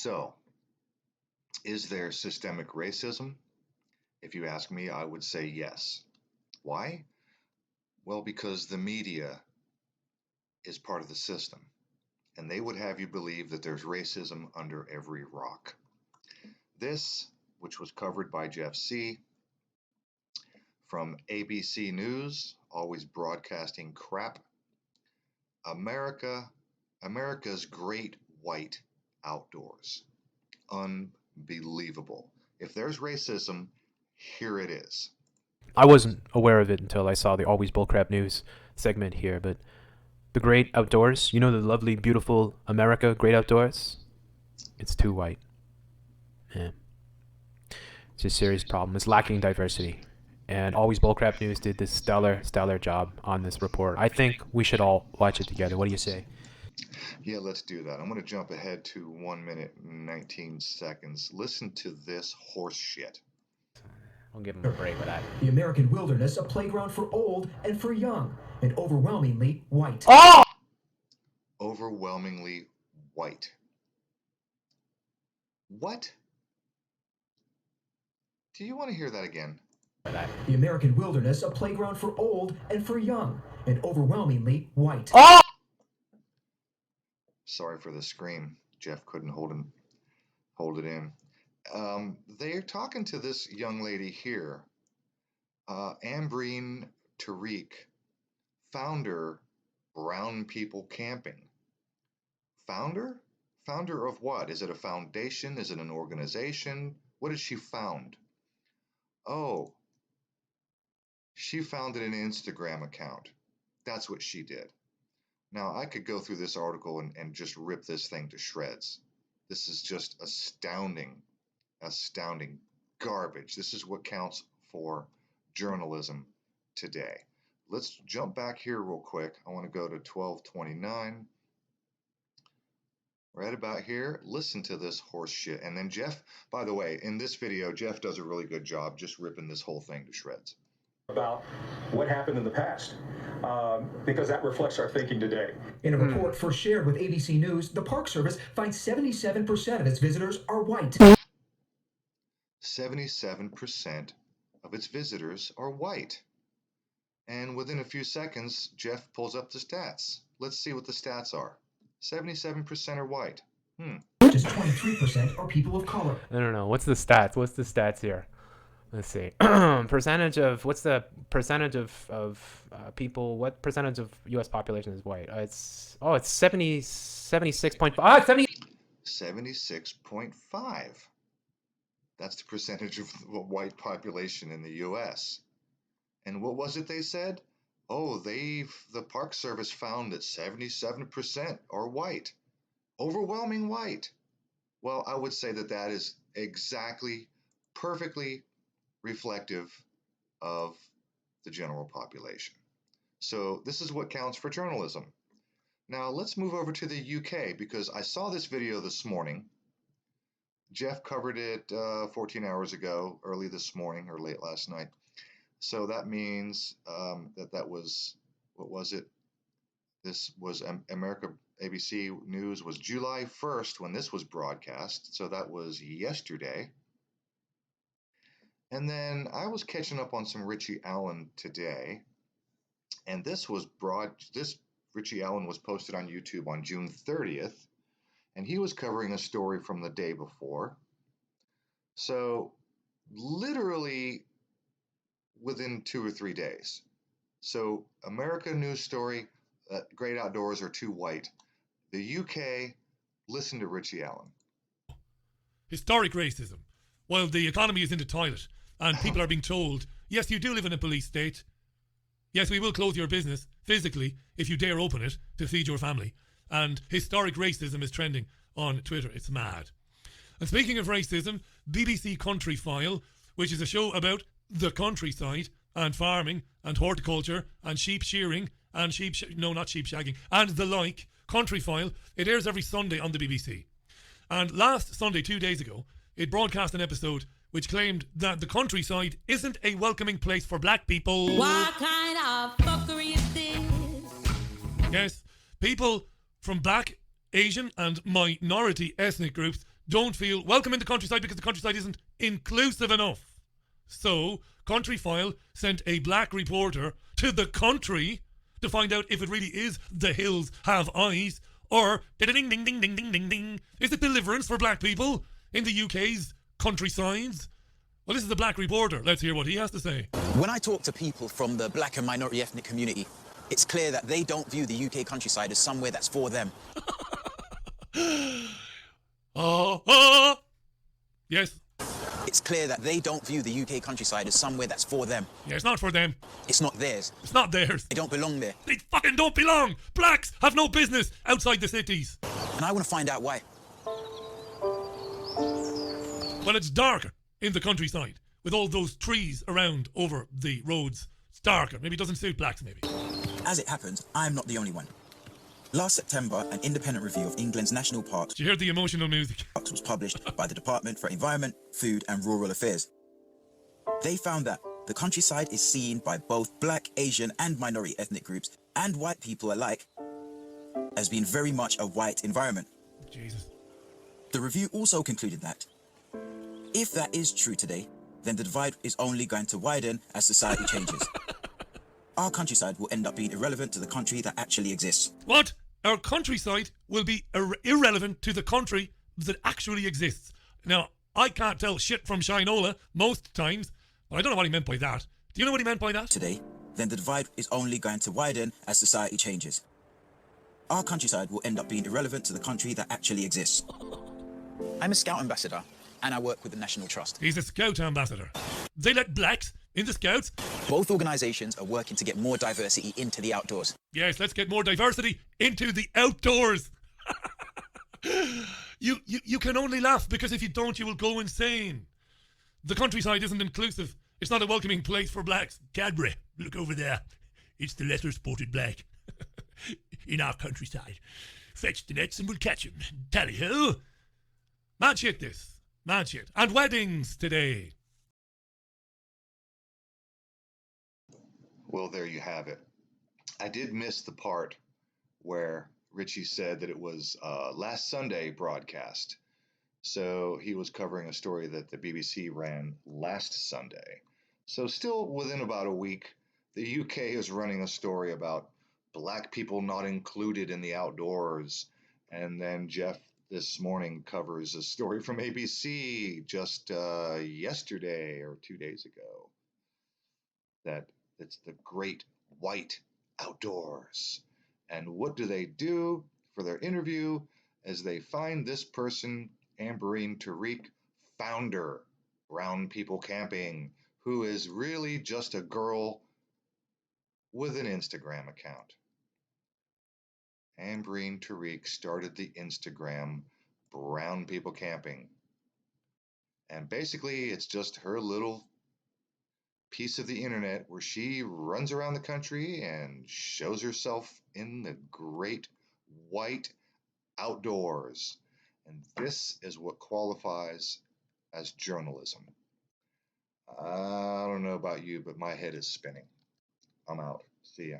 So, is there systemic racism? If you ask me, I would say yes. Why? Well, because the media is part of the system, and they would have you believe that there's racism under every rock. This, which was covered by Jeff C. from ABC News, always broadcasting crap. America's great white outdoors. Unbelievable. If there's racism, here it is. I wasn't aware of it until I saw the Always Bullcrap News segment here, but the great outdoors, the lovely, beautiful America, great outdoors, it's too white. Yeah. It's a serious problem. It's lacking diversity. And Always Bullcrap News did this stellar job on this report. I think we should all watch it together. What do you say? Yeah, let's do that. I'm going to jump ahead to 1 minute and 19 seconds. Listen to this horse shit. I'll give him a break with that. The American wilderness, a playground for old and for young, and overwhelmingly white. Oh! Overwhelmingly white. What? Do you want to hear that again? The American wilderness, a playground for old and for young, and overwhelmingly white. Oh! Sorry for the scream. Jeff couldn't hold it in. They're talking to this young lady here, Ambreen Tariq, founder, Brown People Camping. Founder? Founder of what? Is it a foundation? Is it an organization? What did she found? Oh, she founded an Instagram account. That's what she did. Now, I could go through this article and just rip this thing to shreds. This is just astounding garbage. This is what counts for journalism today. Let's jump back here real quick. I want to go to 1229. Right about here, listen to this horse shit. And then Jeff, by the way, in this video, Jeff does a really good job just ripping this whole thing to shreds. About what happened in the past, because that reflects our thinking today. In a report first shared with ABC News, the Park Service finds 77% of its visitors are white. 77% of its visitors are white. And within a few seconds, Jeff pulls up the stats. Let's see what the stats are. 77% are white. Just 23% are people of color. I don't know. What's the stats here? Let's see. What's the percentage of people? What percentage of U.S. population is white? It's 76.5. 76.5. That's the percentage of the white population in the U.S. And what was it they said? Oh, the Park Service found that 77% are white. Overwhelming white. Well, I would say that is exactly, perfectly reflective of the general population. So this is what counts for journalism. Now let's move over to the UK, because I saw this video this morning. Jeff covered it 14 hours ago, early this morning or late last night. So that means that was, what was it? This was America ABC News was July 1st when this was broadcast. So that was yesterday. And then I was catching up on some Richie Allen today. And this Richie Allen was posted on YouTube on June 30th. And he was covering a story from the day before. So literally within 2 or 3 days. So America news story, great outdoors are too white. The UK, listen to Richie Allen. Historic racism. While the economy is in the toilet and people are being told, yes, you do live in a police state. Yes, we will close your business physically if you dare open it to feed your family. And historic racism is trending on Twitter. It's mad. And speaking of racism, BBC Country File, which is a show about the countryside and farming and horticulture and sheep shearing and not sheep shagging and the like, Country File, it airs every Sunday on the BBC. And last Sunday, 2 days ago, it broadcast an episode which claimed that the countryside isn't a welcoming place for black people. What kind of fuckery is this? Yes, people from black, Asian and minority ethnic groups don't feel welcome in the countryside because the countryside isn't inclusive enough. So, Countryfile sent a black reporter to the country to find out if it really is the hills have eyes, or ding ding ding ding ding ding ding. Is it deliverance for black people in the UK's countrysides? Well, this is the black reporter. Let's hear what he has to say. When I talk to people from the black and minority ethnic community, it's clear that they don't view the UK countryside as somewhere that's for them. Yes. It's clear that they don't view the UK countryside as somewhere that's for them. Yeah, it's not for them. It's not theirs. It's not theirs. They don't belong there. They fucking don't belong. Blacks have no business outside the cities. And I want to find out why. Well, it's darker in the countryside with all those trees around over the roads. It's darker. Maybe it doesn't suit blacks, maybe. As it happens, I'm not the only one. Last September, an independent review of England's national parks Did you hear the emotional music? was published by the Department for Environment, Food and Rural Affairs. They found that the countryside is seen by both black, Asian and minority ethnic groups and white people alike as being very much a white environment. Jesus. The review also concluded that if that is true today, then the divide is only going to widen as society changes. Our countryside will end up being irrelevant to the country that actually exists. What? Our countryside will be irrelevant to the country that actually exists. Now, I can't tell shit from Shinola most times, but I don't know what he meant by that. Do you know what he meant by that? Today, then the divide is only going to widen as society changes. Our countryside will end up being irrelevant to the country that actually exists. I'm a Scout ambassador, and I work with the National Trust. He's a Scout ambassador. They let blacks in the Scouts? Both organisations are working to get more diversity into the outdoors. Yes, let's get more diversity into the outdoors. You can only laugh because if you don't, you will go insane. The countryside isn't inclusive. It's not a welcoming place for blacks. Cadbury, look over there. It's the letter spotted black. In our countryside. Fetch the nets and we'll catch 'em. Tally-ho. Mad shit this. Mad shit. And weddings today. Well, there you have it. I did miss the part where Richie said that it was last Sunday broadcast. So he was covering a story that the BBC ran last Sunday. So still within about a week, the UK is running a story about black people not included in the outdoors. And then Jeff this morning covers a story from ABC just yesterday or 2 days ago that it's the great white outdoors. And what do for their interview as they find this person, Amberine Tariq, founder, Brown People Camping, who is really just a girl with an Instagram account. Amberine Tariq started the Instagram Brown People Camping. And basically, it's just her little piece of the internet where she runs around the country and shows herself in the great white outdoors. And this is what qualifies as journalism. I don't know about you, but my head is spinning. I'm out. See ya.